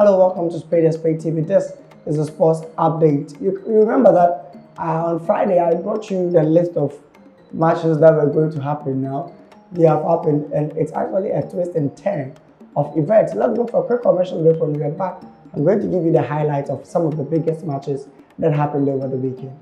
Hello, welcome to Spade TV. This is a sports update. You remember that on Friday I brought you the list of matches that were going to happen now. They have happened, and it's actually a twist and turn of events. Let's go for a quick commercial break. When we are back, I'm going to give you the highlights of some of the biggest matches that happened over the weekend.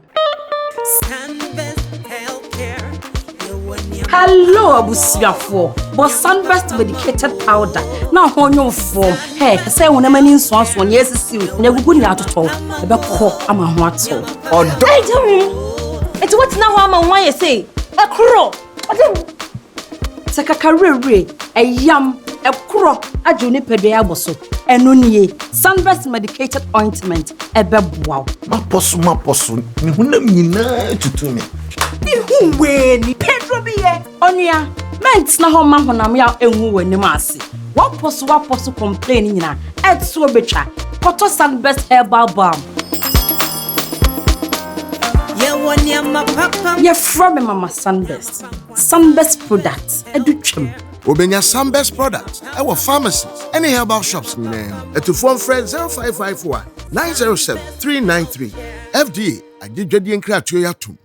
Hello, Abusiafo. But Sunburst medicated powder. Now on your form. Hey, say when a man in swans one years is never good out at all. About cock, I'm a what so. Or don't. It's what now I'm why you say. A crow. Sakakarere, a yam, a crow, a juniper de aboso. And only Sunburst medicated ointment, a bebwao. Maposu, Nihuna to me. Who when Pedro be Onia, meant na home man when I'm out and who when the massy. What posu complaining na, Ed so betra, Potter Sunburst herbal balm. You're from Mama Sunburst products, a duchum. Obenya Sunburst products, our pharmacies, any herbal shops in name. To phone friend 0551 907 393. FDA, I did Jedi and Kratuyatum.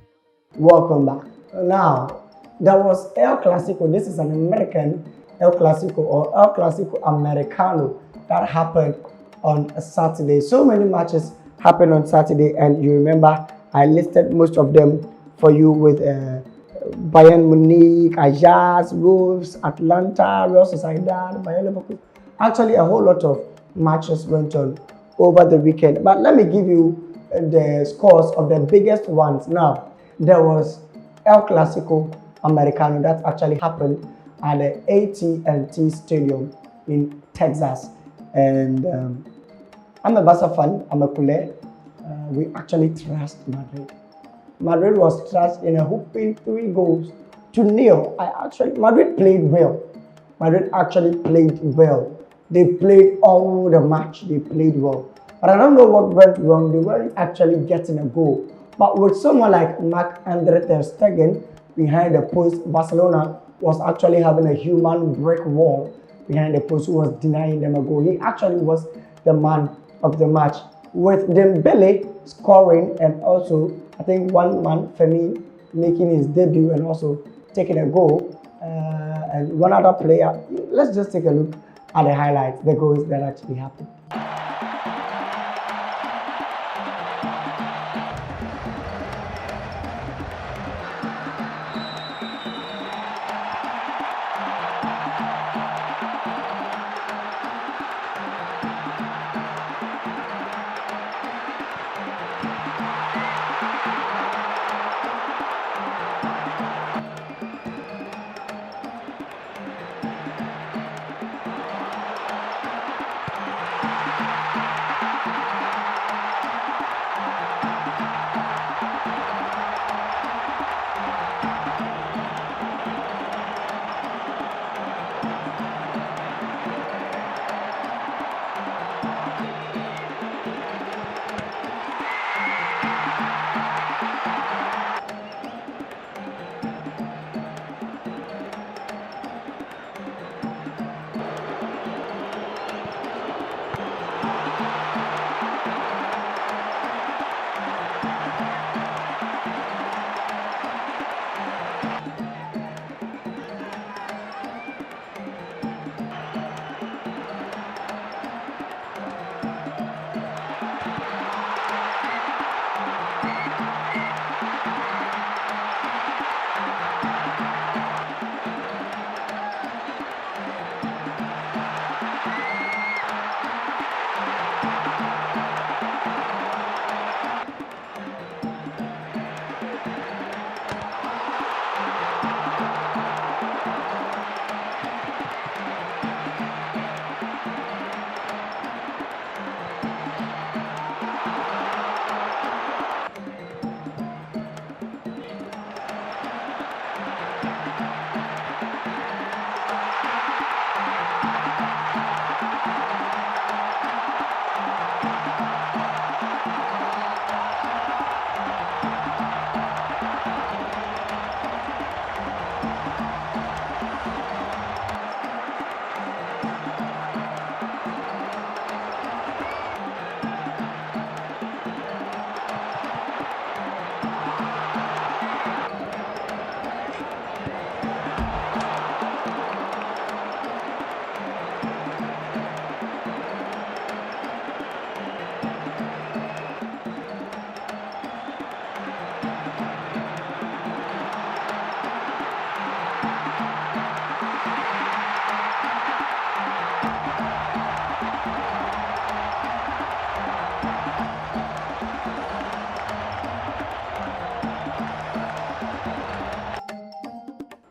Welcome back. Now, there was El Clasico. This is an American El Clasico or El Clasico Americano that happened on a Saturday. So many matches happened on Saturday, and you remember I listed most of them for you with Bayern Munich, Ajax, Wolves, Atlanta, Real Sociedad, Bayern Leverkusen. Actually, a whole lot of matches went on over the weekend. But let me give you the scores of the biggest ones. Now, there was El Clasico Americano that actually happened at the AT&T Stadium in Texas. And I'm a Barca fan, I'm a culé. We actually thrashed Madrid. Madrid was thrashed in a whooping 3-0. Madrid played well. Madrid actually played well. They played all the match, they played well. But I don't know what went wrong. They weren't actually getting a goal. But with someone like Marc-Andre ter Stegen behind the post, Barcelona was actually having a human brick wall behind the post who was denying them a goal. He actually was the man of the match, with Dembele scoring and also, I think, one man, Fermin, making his debut and also taking a goal. And one other player. Let's just take a look at the highlights, the goals that actually happened.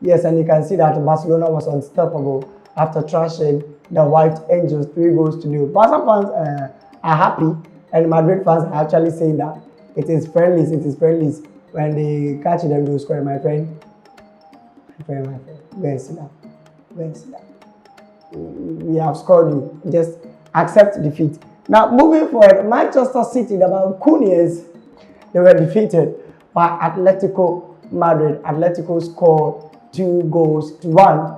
Yes, and you can see that Barcelona was unstoppable after thrashing the White Angels 3-0. Barca fans are happy, and Madrid fans are actually saying that it is friendlies. When they catch them, they will score. My friend, go and sit down. We have scored you. Just accept defeat. Now, moving forward, Manchester City, the Mancunians, they were defeated by Atletico Madrid. Atletico scored 2-1.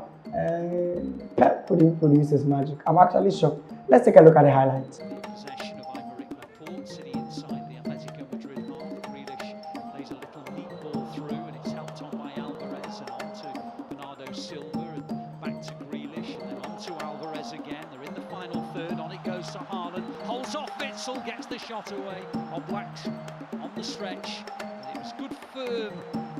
Pep produces magic. I'm actually shocked. Let's take a look at the highlights. Possession of Laporte, City inside the Atletico Madrid half. Grealish plays a little neat ball through, and it's helped on by Alvarez and on to Bernardo Silva and back to Grealish and then on to Alvarez again. They're in the final third. On it goes to Haaland. Holds off Witsel, gets the shot away. Oblak's on the stretch. And it was good firm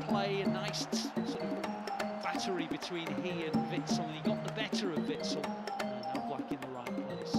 play, a nice sort of battery between he and Witsel, and he got the better of Witsel. And Oblak in the right place.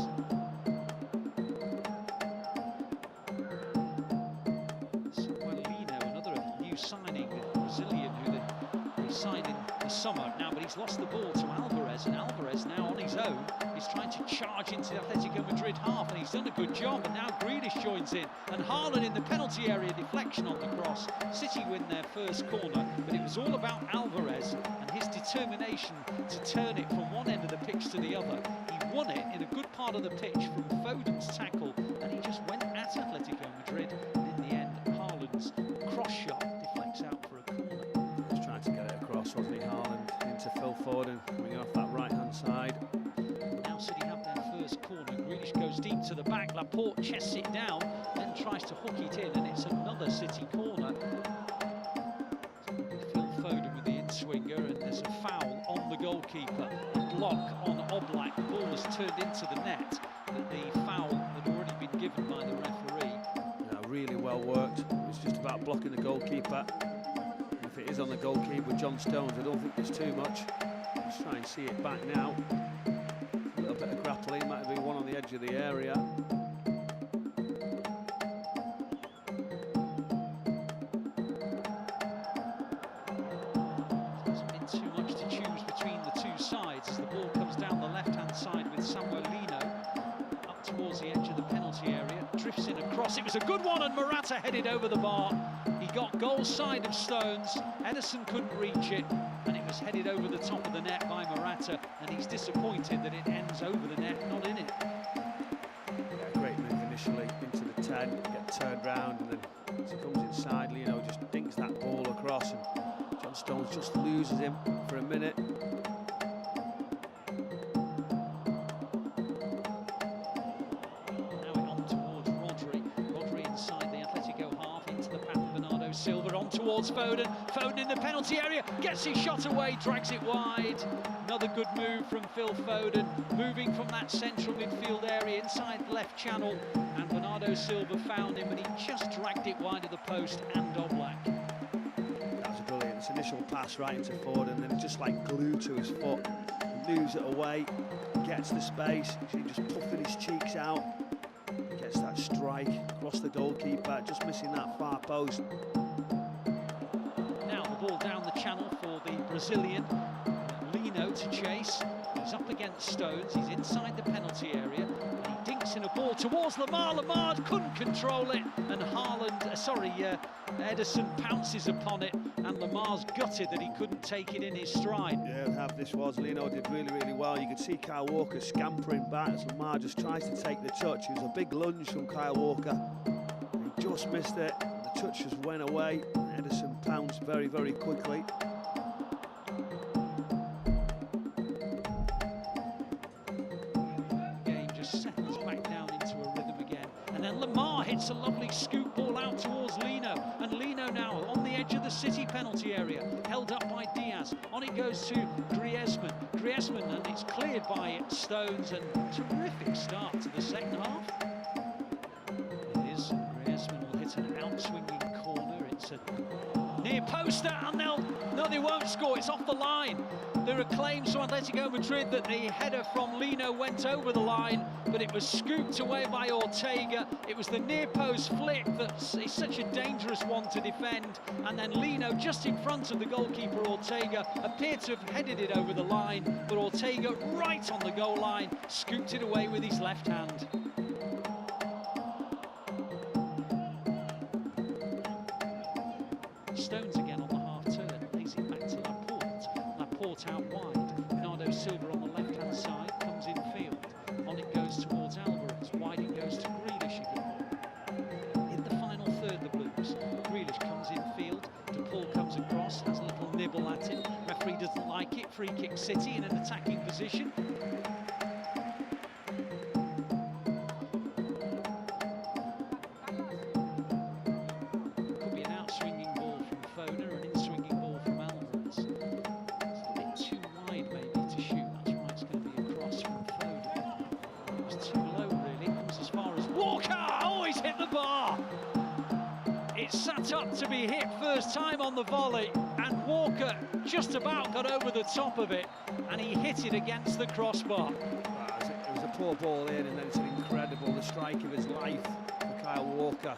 Samuelino, another new signing, Brazilian, who they signed in the summer now, but he's lost the ball to Alvarez, and Alvarez now on his own is trying to charge into the Atletico Madrid half, and he's done a good job, and now Grealish joins in, and Haaland in the penalty area, deflection on the cross. City win their first corner, but it was all about Alvarez and his determination to turn it from one end of the pitch to the other. He won it in a good part of the pitch from Foden's tackle, and he just went at Atletico Madrid, and in the end, Haaland's cross shot deflects out for a corner. He was trying to get it across, wasn't he, Haaland, into Phil Foden, coming off that right-hand side. Now City have their first corner. Grealish goes deep to the back. Laporte chests it down, then tries to hook it in, and it's another City corner. Phil Foden with the in-swinger, and there's a foul on the goalkeeper. A block on Oblak. The ball was turned into the net, but the foul had already been given by the referee. Yeah, really well worked. It's just about blocking the goalkeeper. And if it is on the goalkeeper with John Stones, I don't think there's too much. Let's try and see it back now. A little bit of grappling, might have been one on the edge of the area. Hasn't been too much to choose between the two sides as the ball comes down the left-hand side with Samuelino up towards the edge of the penalty area, drifts in across. It was a good one, and Morata headed over the bar. He got goal side of Stones. Edison couldn't reach it, and it was headed over the top of the net by Morata, and he's disappointed that it ends over the net, not in it. Yeah, great move initially into the 10, get turned round, and then as he comes inside, Lino just dinks that ball across, and John Stones just loses him for a minute. Now it on towards Rodri. Rodri inside the Atletico half, into the path of Bernardo Silva, on towards Foden. Foden in the penalty area, gets his shot away, drags it wide. Another good move from Phil Foden, moving from that central midfield area inside the left channel, and Bernardo Silva found him, but he just dragged it wide of the post and Oblak. That was a brilliant initial pass right into Foden, and then it's just like glued to his foot. He moves it away, gets the space, he's just puffing his cheeks out, gets that strike across the goalkeeper, just missing that far post. Now the ball down the channel for the Brazilian. Lino to chase. He's up against Stones. He's inside the penalty area. And he dinks in a ball towards Lamar. Lamar couldn't control it. And Edison pounces upon it. And Lamar's gutted that he couldn't take it in his stride. Yeah, this was. Lino did really, really well. You could see Kyle Walker scampering back as Lamar just tries to take the touch. It was a big lunge from Kyle Walker. He just missed it. The touch just went away. Edison pounced very, very quickly. Settles back down into a rhythm again, and then Lamar hits a lovely scoop ball out towards Lino, and Lino now on the edge of the City penalty area, held up by Diaz. On it goes to Griezmann, and it's cleared by Stones, and terrific start to the second half. It is. Griezmann will hit an outswinging corner. It's a near poster, and no, they won't score. It's off the line. There are claims from Atletico Madrid that the header from Lino went over the line, but it was scooped away by Ortega. It was the near post flick that is such a dangerous one to defend, and then Lino just in front of the goalkeeper. Ortega appeared to have headed it over the line, but Ortega right on the goal line scooped it away with his left hand. Stones again on the half turn, lays it back to Laporte. Laporte out wide. Bernardo Silva on the left hand side comes in field. On it goes towards Alvarez. Wide it goes to Grealish again. In the final third, the Blues. Grealish comes in field. DePaul comes across, has a little nibble at it. Referee doesn't like it. Free kick City in an attacking position. Up to be hit first time on the volley, and Walker just about got over the top of it, and he hit it against the crossbar. It was a poor ball in, and then it's incredible, the strike of his life for Kyle Walker.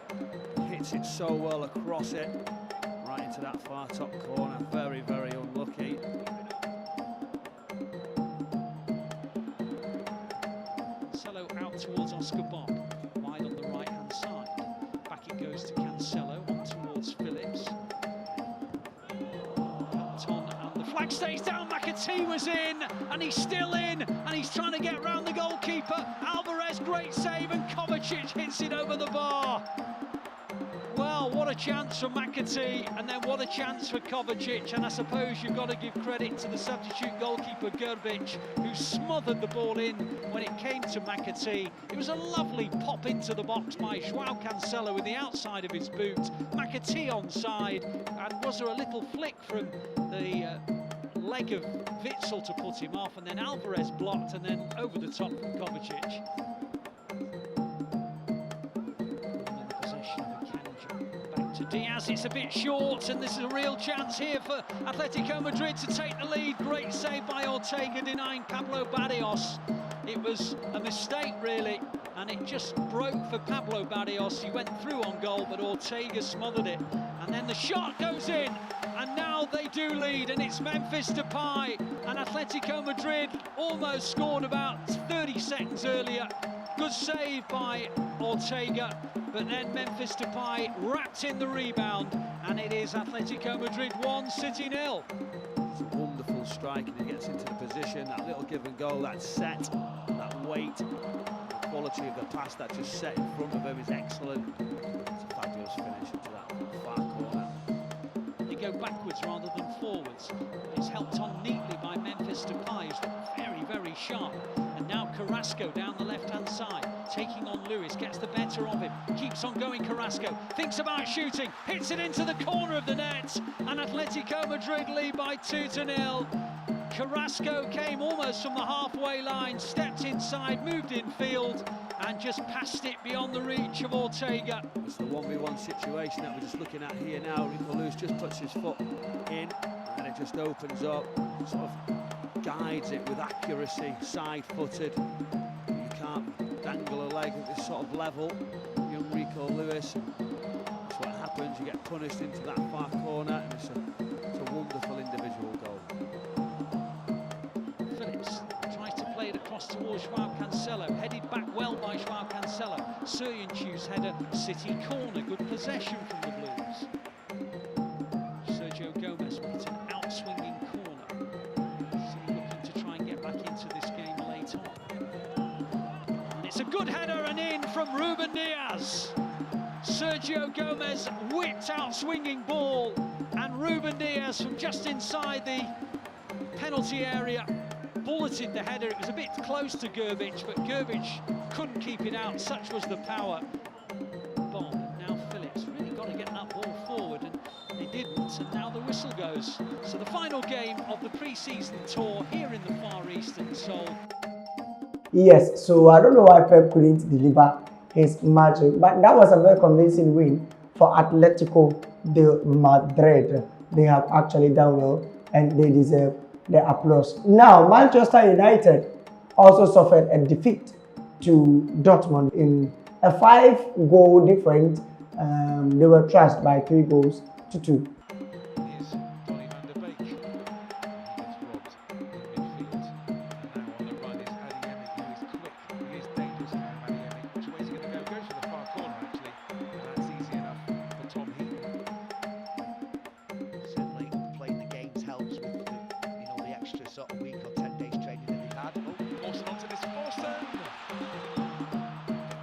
Hits it so well across it, right into that far top corner. Very, very unlucky. Cancelo out towards Oscar Bob, wide on the right hand side. Back it goes to Cancelo. Phillips. Pumped on, and the flag stays down. McAtee was in, and he's still in, and he's trying to get round the goalkeeper. Alvarez, great save, and Kovacic hits it over the bar. Well, what a chance for McAtee, and then what a chance for Kovacic, and I suppose you've got to give credit to the substitute goalkeeper Grbić, who smothered the ball in when it came to McAtee. It was a lovely pop into the box by João Cancelo with the outside of his boot. McAtee onside, and was there a little flick from the leg of Witsel to put him off, and then Alvarez blocked, and then over the top from Kovacic. Diaz, it's a bit short, and this is a real chance here for Atletico Madrid to take the lead. Great save by Ortega, denying Pablo Barrios. It was a mistake, really, and it just broke for Pablo Barrios. He went through on goal, but Ortega smothered it. And then the shot goes in, and now they do lead, and it's Memphis Depay. And Atletico Madrid almost scored about 30 seconds earlier. Good save by Ortega, but then Memphis Depay wrapped in the rebound, and it is Atletico Madrid 1, City 0. It's a wonderful strike, and he gets into the position, that little give and go, that set, that weight, the quality of the pass that just set in front of him is excellent. It's a fabulous finish into that far corner. They go backwards rather than forwards. It's helped on neatly by Memphis Depay, who's very, very sharp. And now Carrasco down the left-hand side, taking on Lewis, gets the better of him, keeps on going. Carrasco thinks about shooting, hits it into the corner of the net, and Atletico Madrid lead by 2-0. Carrasco came almost from the halfway line, stepped inside, moved in field, and just passed it beyond the reach of Ortega. It's the 1v1 situation that we're just looking at here now. Rico Lewis just puts his foot in, and it just opens up, sort of guides it with accuracy, side-footed. You can't dangle a leg at this sort of level. Young Rico Lewis, that's what happens. You get punished into that far corner, and it's a wonderful individual goal. Phillips tries to play it across towards João Cancelo, headed back well by João Cancelo. Soyuncu's header, City corner, good possession from the Blues. Sergio Gomez with an outswinging corner. City looking to try and get back into this game late on. And it's a good header and in from Ruben Diaz. Sergio Gomez whipped out swinging ball, and Ruben Diaz from just inside the penalty area bulleted the header. It was a bit close to Grbić, but Grbić couldn't keep it out, such was the power. Bomb, now Phillips really got to get that ball forward, and they didn't, and now the whistle goes. So the final game of the pre-season tour here in the Far East in Seoul. Yes, so I don't know why Pep couldn't deliver his magic, but that was a very convincing win for Atletico de Madrid. They have actually done well, and they deserve the applause. Now, Manchester United also suffered a defeat to Dortmund in a 5-goal difference. They were thrashed by 3 goals to 2. Here's Donny van der Beek. He gets robbed in midfield. And now on the run is Adeyemi, who is quick. He is dangerous now, Adeyemi. Which way is he going to go? Goes for the far corner, actually. And that's easy enough for Tom Heaton. Certainly playing the games helps with the extra sort of week or 10 days training that they've had. Mawson onto this. Mawson!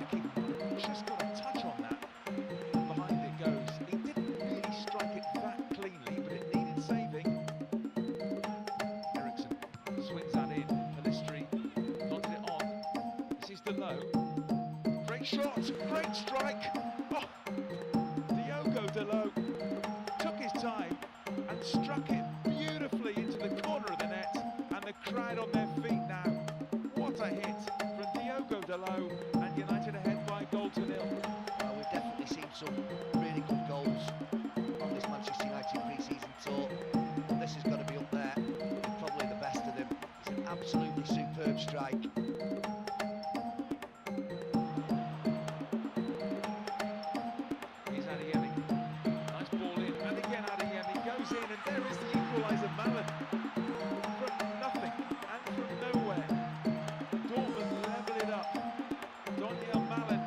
The keeper just got a touch on that. Behind it goes. He didn't really strike it that cleanly, but it needed saving. Eriksson swings that in. Pelistri nodded it on. This is Delo. Great shot, great strike. Oh, Diogo Delo took his time and struck it beautifully into the corner of the net, and the crowd on their feet now. What a hit from Diogo Delo, and United ahead by 1-0. We've definitely seen some really good goals on this Manchester United pre-season tour. This has got to be up there, probably the best of them. It's an absolutely superb strike. Here's Adeyemi. Nice ball in, and again Adeyemi goes in, and there is the equaliser. Malen from nothing and from nowhere. Dortmund level it up. Donyell Malen,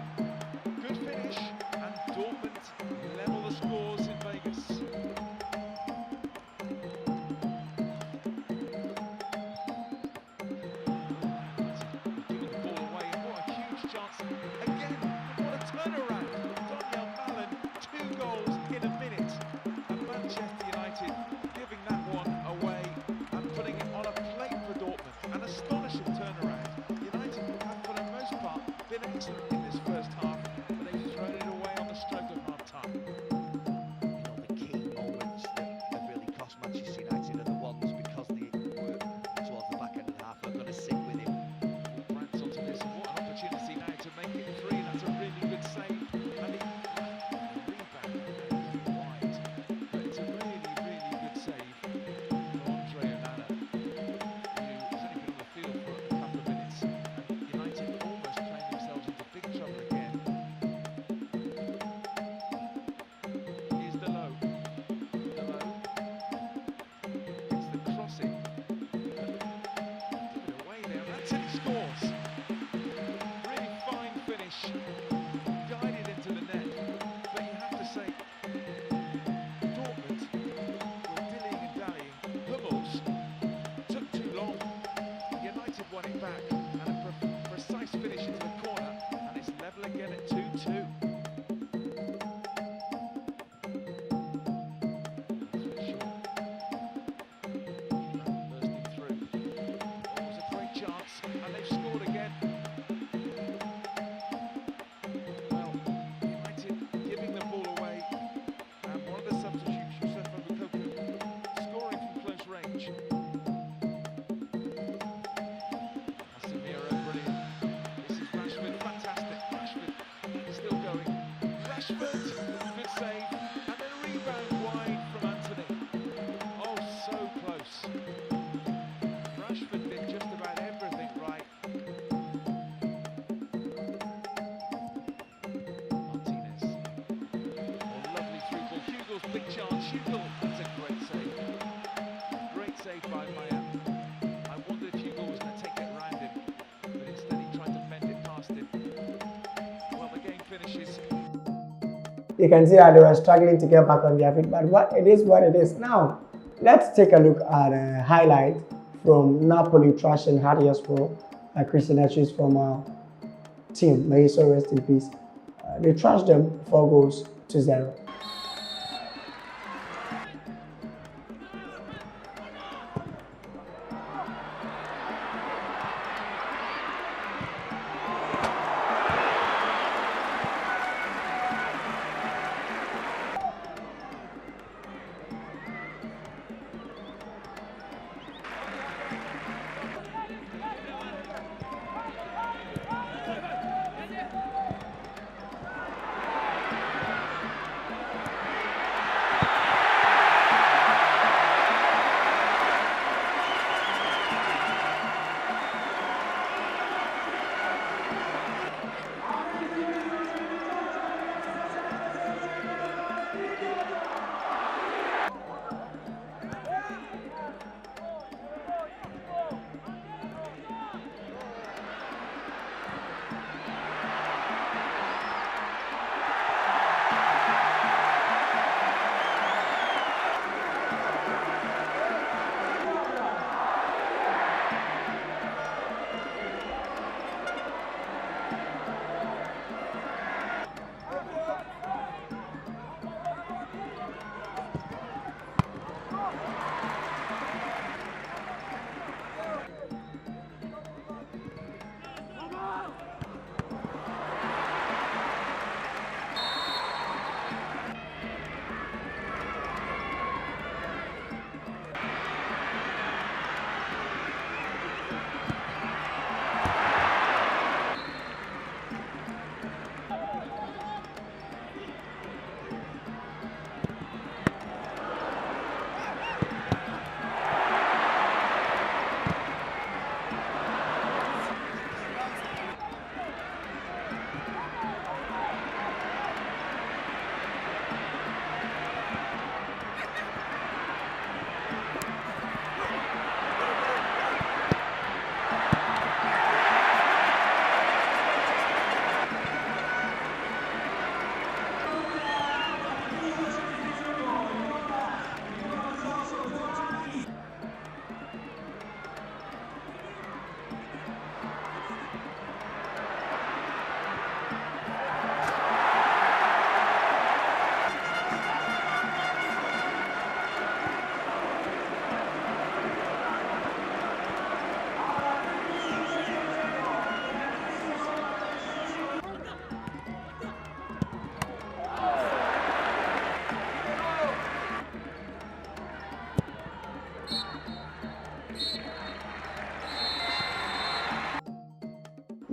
good finish, and Dortmund level the scores in Vegas. Giving the ball away, and what a huge chance. Again, what a turnaround. Donyell Malen, 2 goals in a minute. And Manchester United giving that one away and putting it on a plate for Dortmund. An astonishing turnaround. United have, for the most part, been excellent in this first half, but they've thrown it away on the stroke of half-time. The key moments that have really cost Manchester United are the ones, because they were towards the back end of the half, are going to sit with him. Brandt's onto this, and what an opportunity now to make it 3. That's a really good save. And he rebound wide, but it's a really, really good save from Andre Onana, who has only been on the field for a couple of minutes, and United almost playing themselves into big trouble again. Here's Delo. Delo gets the crossing. Give it away there, and that's it, he scores. Really fine finish, guided into the net, but you have to say, Dortmund were dillying and dallying. Hummels took too long. United won it back, and a precise finish into the corner, and it's level again at 2-2. Bursting through. Oh, it was a great chance, and they've scored again. Well, United giving the ball away, and one of the substitutes, Youssef Moukoko, scoring from close range. Casemiro, brilliant. This is Rashford, fantastic. Rashford still going. Rashford, good save, and then a rebound wide from Anthony. Oh, so close. Rashford did just about everything right. Martinez. Oh, lovely through ball. Hugo's big chance. Hugo, that's a great save. Great save by Maya. I wondered if Hugo was going to take it around him, but instead he tried to bend it past him. Well, the game finishes. You can see how they were struggling to get back on their feet, but what it is. Now, let's take a look at a highlight from Napoli thrashing Hatayspor, Christian Etche's former team. May he so rest in peace. They thrashed them 4-0.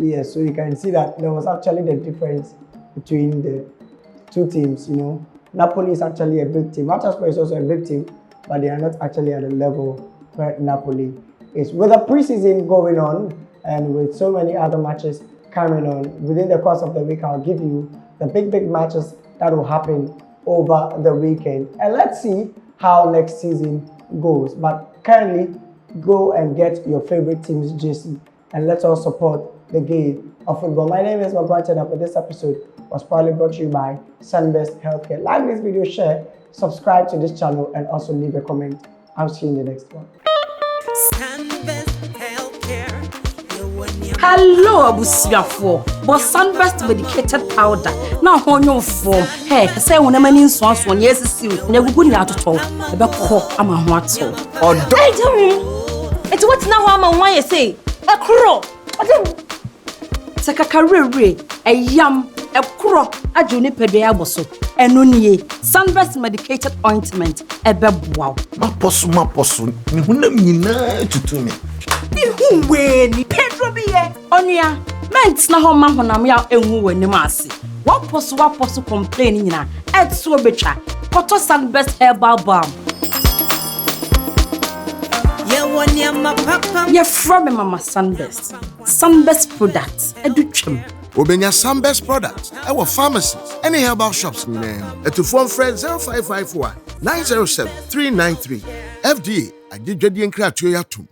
Yes, so you can see that there was actually the difference between the two teams. Napoli is actually a big team. Manchester is also a big team, but they are not actually at the level where Napoli is. With the preseason going on and with so many other matches coming on, within the course of the week, I'll give you the big matches that will happen over the weekend. And let's see how next season goes. But currently, go and get your favorite team's jersey and let's all support the game of football. My name is Magwanten, and for this episode was probably brought to you by Sunbest Healthcare. Like this video, share, subscribe to this channel, and also leave a comment. I'll see you in the next one. Hello, abusiafo. But Sunbest medicated powder. Now honyo form. Hey, say when a man in swans one yes is you. Never good out at all. About cock, I'm a what Or don't. It's what's now I'm why you say a crow. Take a career, a yam, a crow, a juniper bosso, and nunye. Sunbest medicated ointment, a bebwao. Maposu, to me. When Pedro be onia, meant na home man when ya enwu ni masi. What posu complaining na et so betra. Koto Sunbest herbal balm. Ye from Mama Sunbest. Sunbest products educhem. Obenya Sunbest products. Our pharmacies. Any herbal shops in name. To phone friend 0551 907 393. FDA. I did Jedi and Kratio Yatum.